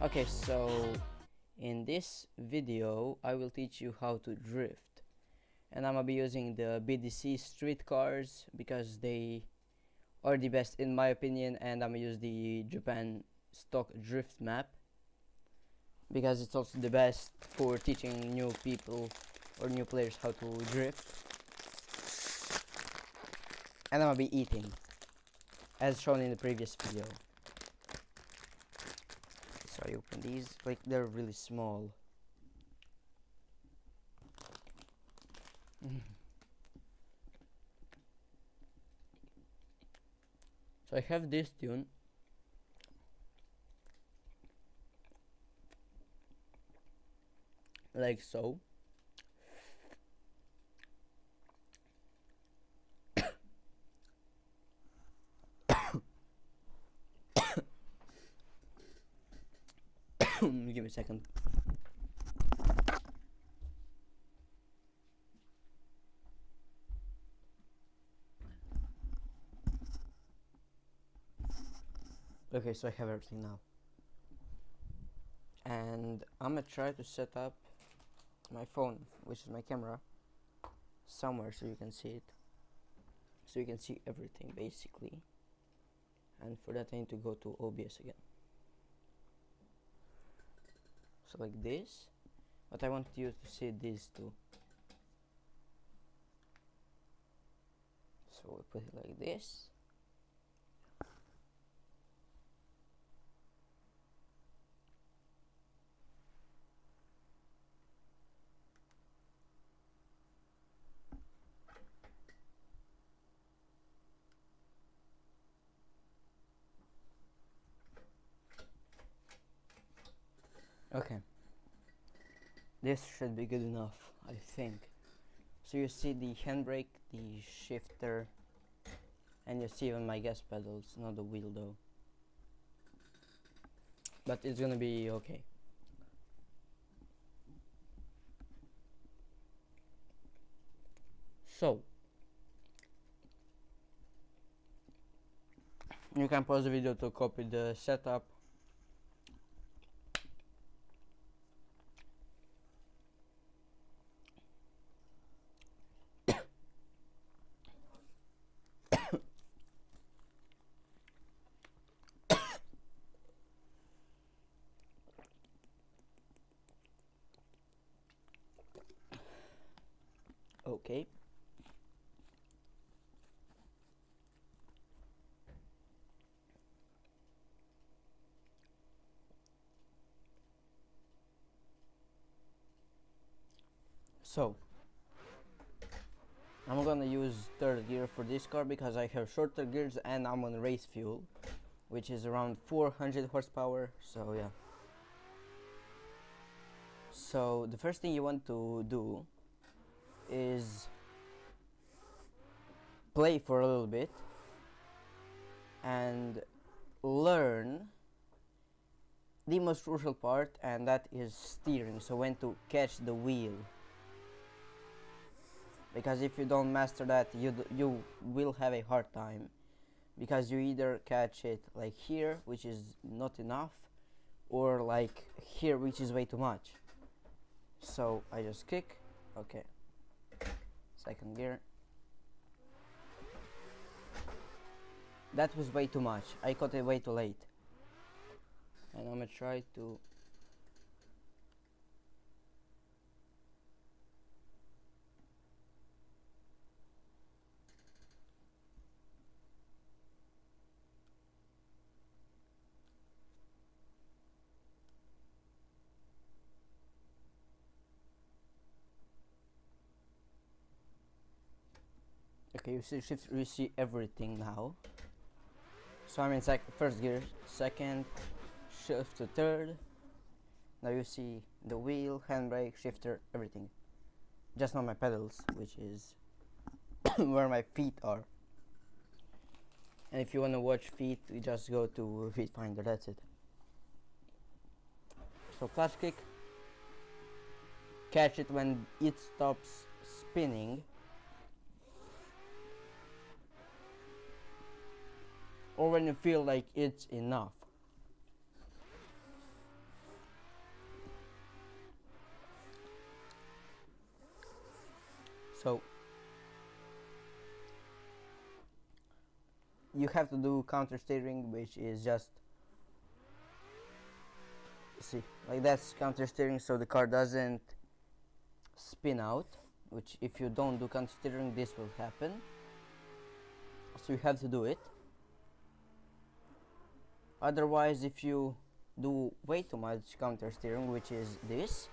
Okay, so in this video I will teach you how to drift, and I'm gonna be using the BDC street cars because they are the best in my opinion, and I'm gonna use the Japan stock drift map because it's also the best for teaching new people or new players how to drift. And I'm gonna be eating as shown in the previous video. So I open these, like they're really small. So I have this tune. Like so. Give me a second. Okay, so I have everything now. And I'm gonna try to set up my phone, which is my camera, somewhere so you can see it. So you can see everything basically. And for that I need to go to OBS again. So like this. But I want you to see these two. So we put it like this. Okay. This should be good enough, I think. So you see the handbrake, the shifter, and you see even my gas pedals, not the wheel though. But it's gonna be okay. So you can pause the video to copy the setup. Okay. So I'm gonna use third gear for this car because I have shorter gears and I'm on race fuel, which is around 400 horsepower. So yeah. So the first thing you want to do is play for a little bit and learn the most crucial part, and that is steering. So when to catch the wheel, because if you don't master that, you will have a hard time, because you either catch it like here, which is not enough, or like here, which is way too much. So I just kick. Okay, second gear. That was way too much. I caught it way too late. And I'm gonna try to okay, you see shift, you see everything now. So I'm in first gear, second, shift to third. Now you see the wheel, handbrake, shifter, everything. Just not my pedals, which is where my feet are. And if you want to watch feet, you just go to Feet Finder, that's it. So clutch kick, catch it when it stops spinning. Or when you feel like it's enough. So you have to do counter steering, which is just, see, like that's counter steering, so the car doesn't spin out, which if you don't do counter steering, this will happen. So you have to do it. Otherwise, if you do way too much counter steering, which is this,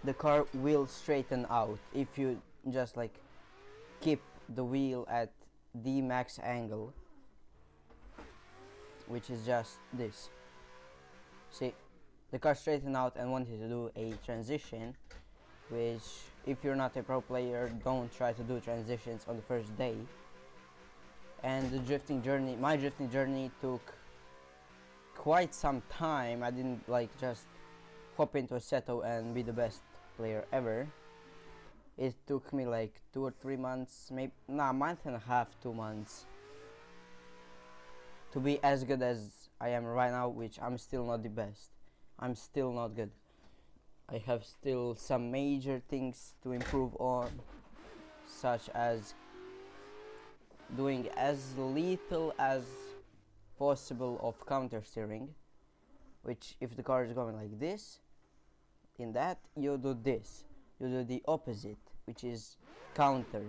the car will straighten out if you just like keep the wheel at the max angle, which is just this. See, the car straightened out and wanted to do a transition, which if you're not a pro player, don't try to do transitions on the first day. And the drifting journey, my drifting journey took quite some time. I didn't like just hop into Assetto and be the best player ever. It took me like 2 or 3 months, maybe a month and a half, 2 months, to be as good as I am right now, which I'm still not the best. I'm still not good. I have still some major things to improve on, such as doing as little as possible of counter steering, which if the car is going like this, in that you do this, you do the opposite, which is counter.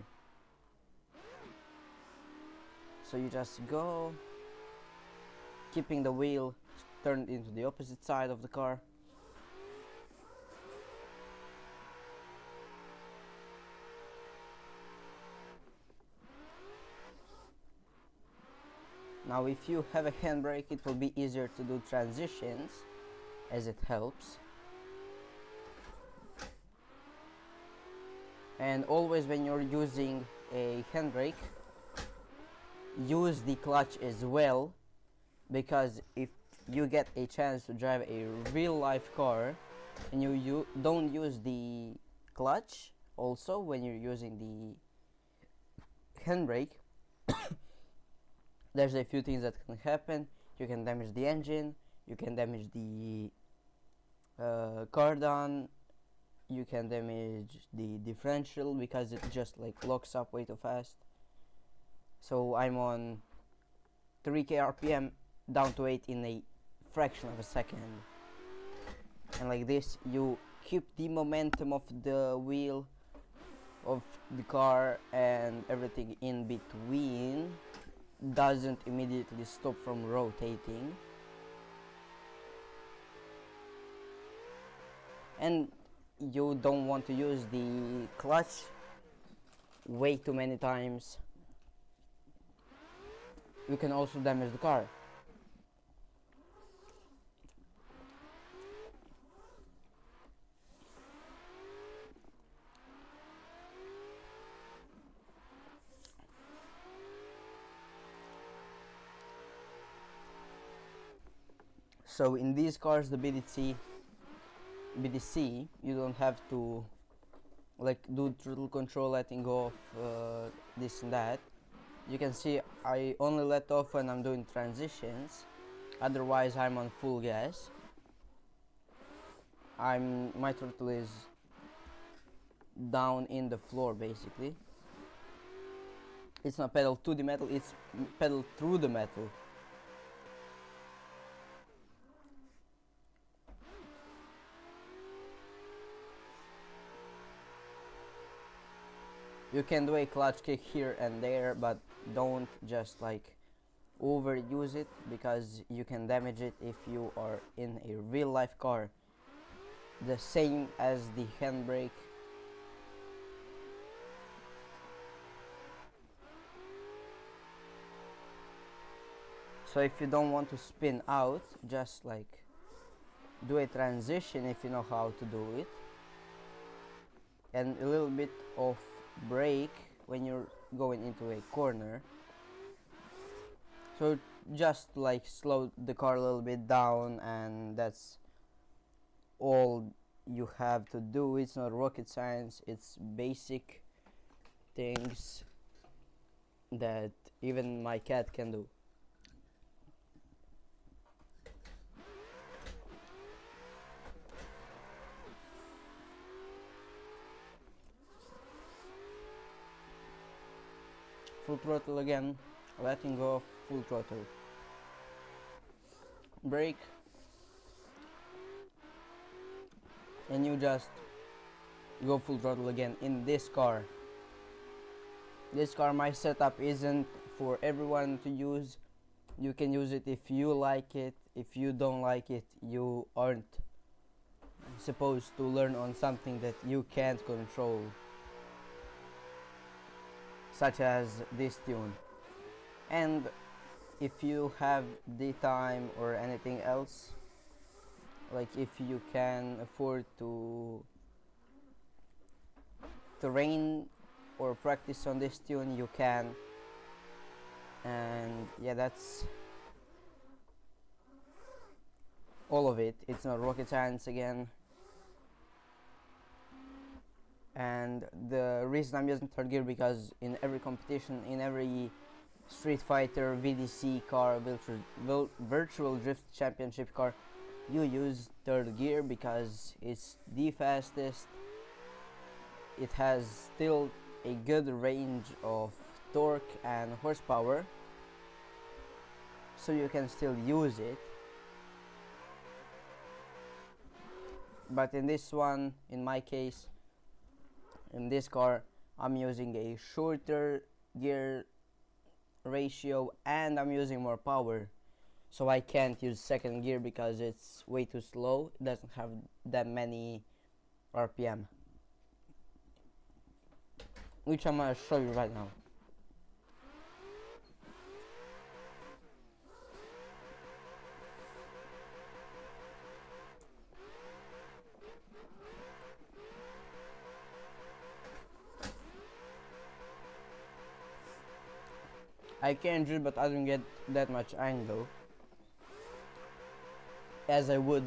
So you just go, keeping the wheel turned into the opposite side of the car. Now if you have a handbrake, it will be easier to do transitions, as it helps. And always when you're using a handbrake, use the clutch as well, because if you get a chance to drive a real life car and you don't use the clutch also when you're using the handbrake, there's a few things that can happen. You can damage the engine, you can damage the cardan, you can damage the differential because it just like locks up way too fast. So I'm on 3k RPM down to 8 in a fraction of a second, and like this you keep the momentum of the wheel of the car, and everything in between doesn't immediately stop from rotating. And you don't want to use the clutch way too many times. You can also damage the car. So in these cars, the BDC, you don't have to like do throttle control, letting go of this and that. You can see I only let off when I'm doing transitions, otherwise I'm on full gas. My throttle is down in the floor basically. It's not pedal to the metal, it's pedal through the metal. You can do a clutch kick here and there, but don't just like overuse it, because you can damage it if you are in a real life car. The same as the handbrake. So if you don't want to spin out, just like do a transition if you know how to do it, and a little bit of brake when you're going into a corner. So just like slow the car a little bit down, and that's all you have to do. It's not rocket science, it's basic things that even my cat can do. full throttle again, letting go, full throttle, brake, and you just go full throttle again in this car. This car, my setup isn't for everyone to use. You can use it if you like it. If you don't like it, you aren't supposed to learn on something that you can't control, such as this tune. And if you have the time or anything else, like if you can afford to train or practice on this tune, you can. And yeah, that's all of it. It's not rocket science again. And the reason I'm using third gear, because in every competition, in every Street Fighter, VDC car, virtual drift championship car, you use third gear because it's the fastest. It has still a good range of torque and horsepower, so you can still use it. But in this one, in my case, in this car, I'm using a shorter gear ratio and I'm using more power, so I can't use second gear because it's way too slow. It doesn't have that many RPM, which I'm gonna show you right now. I can drift, but I don't get that much angle as I would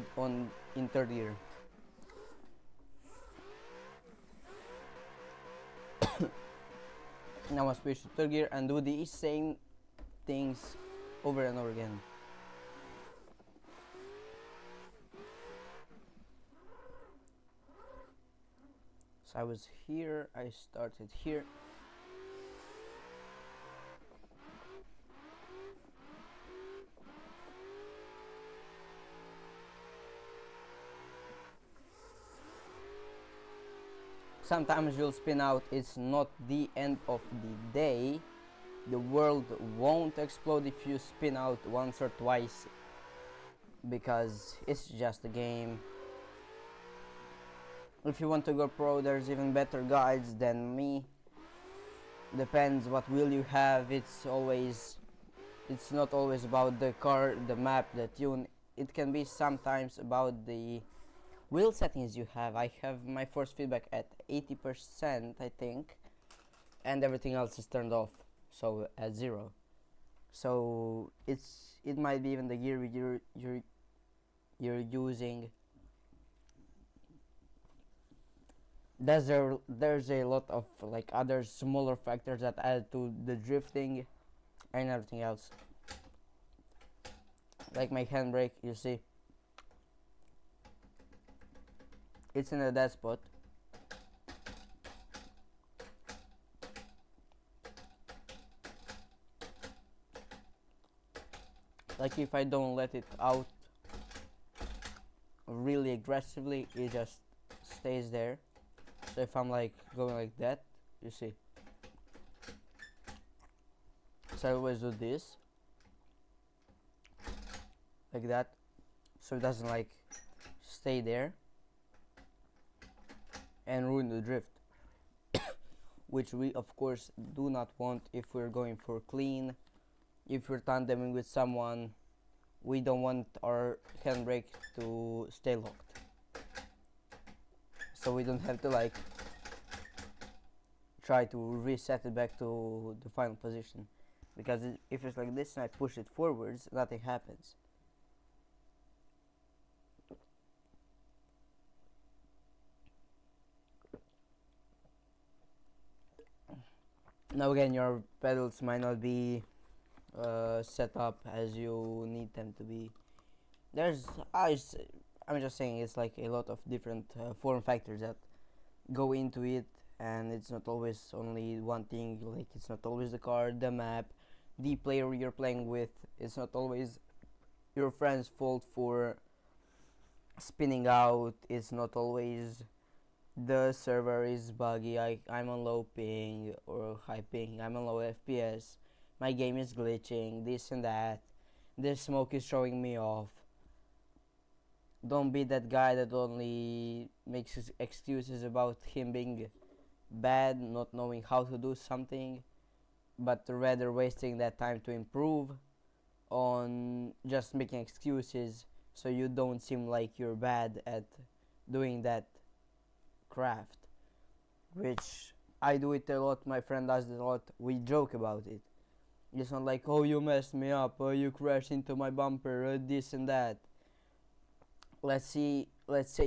in third gear. Now I switch to third gear and do the same things over and over again. So I was here, I started here. Sometimes you'll spin out. It's not the end of the day. The world won't explode if you spin out once or twice, because it's just a game. If you want to go pro, there's even better guides than me. Depends what wheel you have. It's not always about the car, the map, the tune. It can be sometimes about the wheel settings you have. I have my force feedback at 80%, I think, and everything else is turned off, so at 0. So it might be even the gear you're using. There's a lot of like other smaller factors that add to the drifting and everything else. Like my handbrake, you see, it's in a dead spot. Like if I don't let it out really aggressively, it just stays there. So if I'm like going like that, you see. So I always do this, like that, so it doesn't like stay there and ruin the drift, which we of course do not want if we're going for clean. If we're tandeming with someone, we don't want our handbrake to stay locked, so we don't have to like try to reset it back to the final position, because if it's like this and I push it forwards, nothing happens. Now again, your pedals might not be set up as you need them to be. I'm just saying, it's like a lot of different form factors that go into it. and it's not always only one thing. Like, it's not always the car, the map, the player you're playing with. It's not always your friend's fault for spinning out. It's not always the server is buggy. I'm on low ping or high ping. I'm on low FPS. My game is glitching, this and that. The smoke is throwing me off. Don't be that guy that only makes excuses about him being bad, not knowing how to do something, but rather wasting that time to improve on just making excuses so you don't seem like you're bad at doing that craft. Which I do it a lot, my friend does it a lot, we joke about it. It's not like, oh, you messed me up, oh, you crashed into my bumper, this and that. Let's say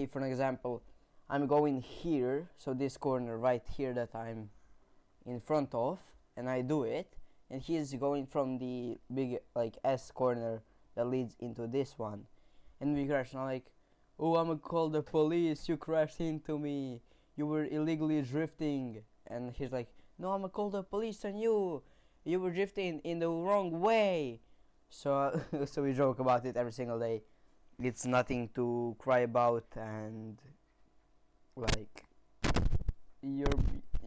for an example, I'm going here, so this corner right here that I'm in front of, and I do it, and he's going from the big like S corner that leads into this one, and we crash, and I'm like, oh, I'm gonna call the police, you crashed into me, you were illegally drifting. And he's like, no, I'm gonna call the police on you, you were drifting in the wrong way. So so we joke about it every single day. It's nothing to cry about, and like, you're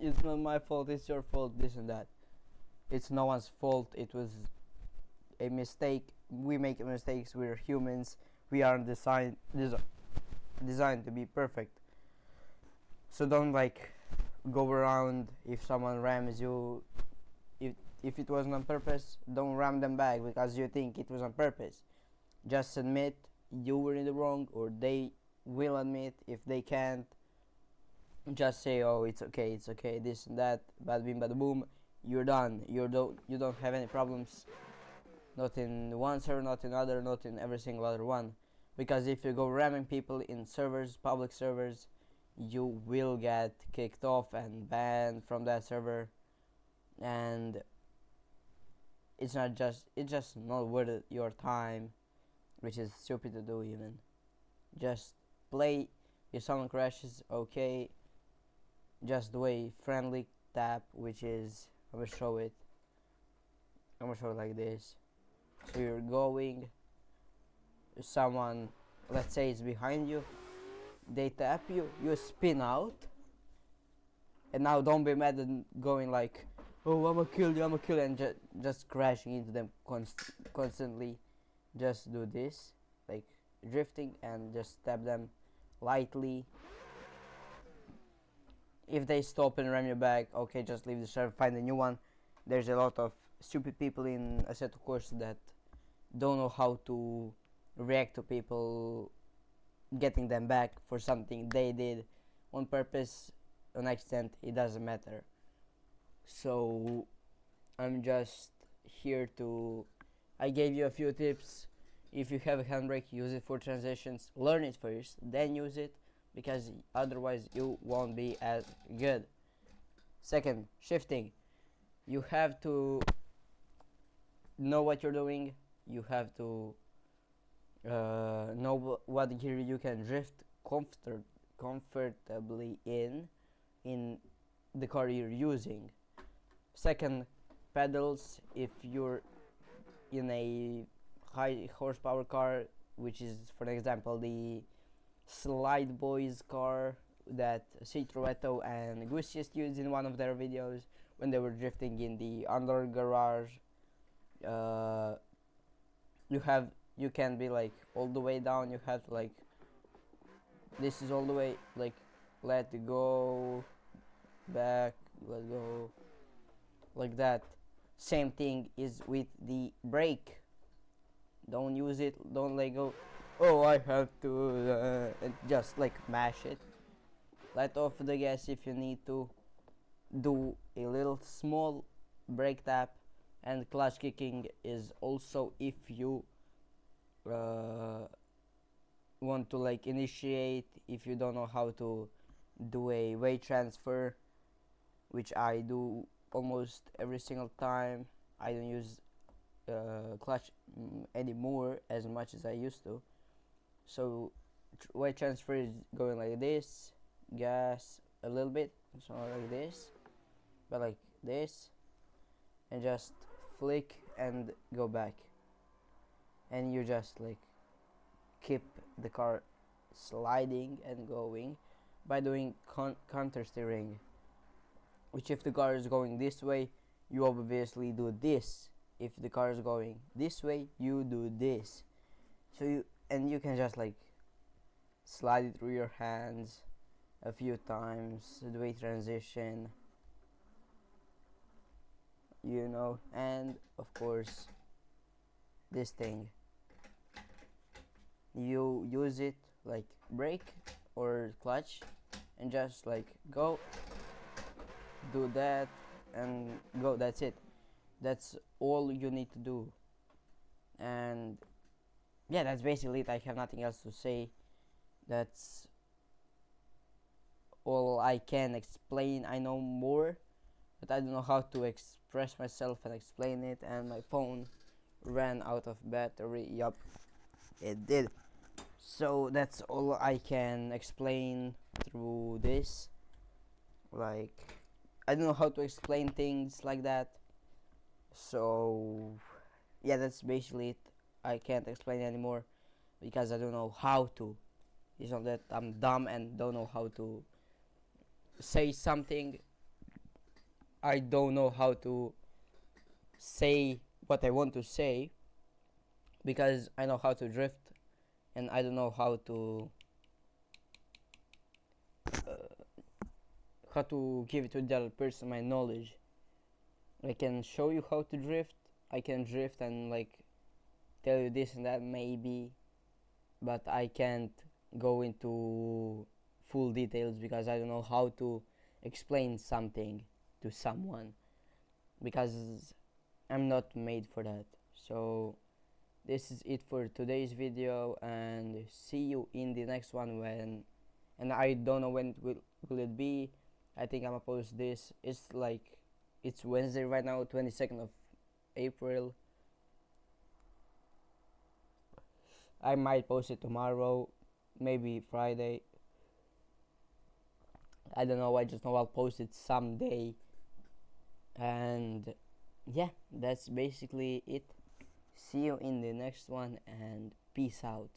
it's not my fault, it's your fault, this and that. It's no one's fault. It was a mistake. We make mistakes. We're humans. We aren't designed to be perfect. So don't like go around if someone rams you. If it wasn't on purpose, don't ram them back because you think it was on purpose. Just admit you were in the wrong, or they will admit. If they can't, just say, oh, it's okay, this and that, bada bing bada boom, you're done. You don't have any problems, not in one server, not in other, not in every single other one. Because if you go ramming people in servers, public servers, you will get kicked off and banned from that server, and it's just not worth your time, which is stupid to do. Even just play. If someone crashes, okay, just do a friendly tap, which is, I'm gonna show it like this. So you're going, someone, let's say, is behind you, they tap you, you spin out, and now don't be mad and going like, oh, I'm gonna kill you, and just crashing into them constantly. Just do this, like drifting, and just tap them lightly. If they stop and ram you back, okay, just leave the server, find a new one. There's a lot of stupid people in Assetto Corsa that don't know how to react to people getting them back for something they did on purpose, on accident, it doesn't matter. So I'm just here to, I gave you a few tips. If you have a handbrake, use it for transitions, learn it first, then use it, because otherwise you won't be as good. Second, shifting. You have to know what you're doing. You have to know what gear you can drift comfortably in the car you're using. Second, pedals. If you're in a high horsepower car, which is, for example, the Slide Boys car that Citroetto and Gucci used in one of their videos when they were drifting in the under garage. You can be like all the way down. You have to like, this is all the way, like, let go, back, let go, like that. Same thing is with the brake. Don't use it, don't let go, oh, I have to, and just like mash it. Let off the gas if you need to. Do a little small brake tap, and clutch kicking is also if you want to like initiate, if you don't know how to do a weight transfer, which I do almost every single time. I don't use clutch anymore as much as I used to. So weight transfer is going like this, gas a little bit, so like this, but like this, and just flick and go back, and you just like keep the car sliding and going by doing counter steering, which if the car is going this way, you obviously do this. If the car is going this way, you do this. So you can just like slide it through your hands a few times, do a transition, and of course this thing, you use it like brake or clutch, and just like go, do that, and go. That's it. That's all you need to do. And yeah, that's basically it. I have nothing else to say. That's all I can explain. I know more, but I don't know how to express myself and explain it. And my phone ran out of battery. Yup, it did. So that's all I can explain through this. Like, I don't know how to explain things like that. So yeah, that's basically it. I can't explain anymore because I don't know how to. It's not that I'm dumb and don't know how to say something. I don't know how to say what I want to say because I know how to drift, and I don't know how to give it to the other person my knowledge. I can show you how to drift. I can drift and like tell you this and that maybe, but I can't go into full details because I don't know how to explain something to someone because I'm not made for that. So this is it for today's video, and see you in the next one when, and I don't know when will it be. I think I'm gonna post this. It's Wednesday right now, 22nd of April. I might post it tomorrow, maybe Friday. I don't know. I just know I'll post it someday. And yeah, that's basically it. See you in the next one, and peace out.